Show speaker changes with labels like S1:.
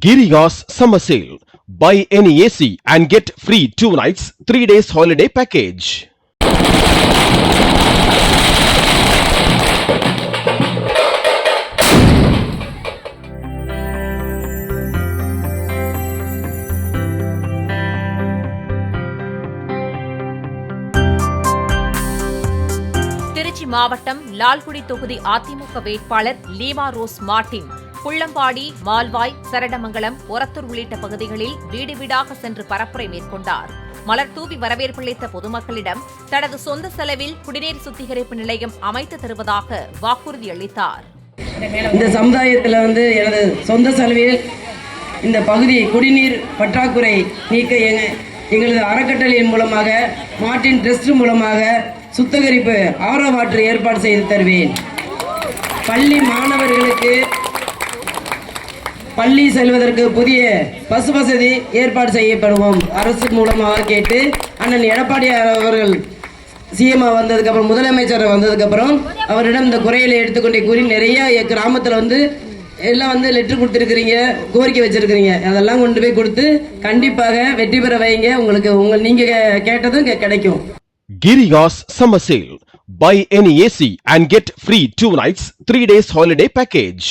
S1: Giriga's summer sale. Buy any AC and get free 2 nights, 3 days holiday package.
S2: Trichy மாவட்டம் லால்குடி தொகுதி அதிமுக வேட்பாளர் லீமா ரோஸ் மார்டின் புள்ளம்பாடி, மால்வாய், சரடமங்கலம், ஒரத்தூர் உள்ளிட்ட பகுதிகளில் வீடு வீடாக சென்று பரப்புரை மேற்கொண்டார். மலர் தூவி வரவேற்பளித்த பொதுமக்களிடம் தனது சொந்த செலவில் குடிநீர் சுத்திகரிப்பு நிலையம் அமைத்து தருவதாக வாக்குறுதி அளித்தார்.
S3: இந்த சமுதாயத்தில் எனது சொந்த செலவில் இந்த பகுதி குடிநீர் பற்றாக்குறை நீக்க எங்களது அறக்கட்டளையின் மூலமாக மார்டின் ட்ரஸ்ட் மூலமாக சுத்திகரிப்பு ஆரோ வாட்டர் ஏற்பாடு செய்து தருவேன். பள்ளி மாணவர்களுக்கு பள்ளி செல்வதற்கு புதிய பஸ் வசதி ஏற்பாடு செய்யப்படுவோம். அரசு மூலமாக கேட்டு அண்ணன் எடப்பாடி அவர்கள் சிஎம் வந்ததுக்கப்புறம், முதலமைச்சர் வந்ததுக்கப்புறம் அவரிடம் இந்த குறைகளை எடுத்துக்கொண்டே கூறி நிறைய கிராமத்தில் எல்லாம் லெட்டர் கொடுத்துருக்கிறீங்க, கோரிக்கை வச்சிருக்கிறீங்க. அதெல்லாம் கொண்டு போய் கொடுத்து கண்டிப்பாக வெற்றி பெற வைங்க. நீங்க கேட்டதும் கிடைக்கும்.
S1: Giriga's summer sale. Buy any AC and get free 2 nights, 3 days holiday package.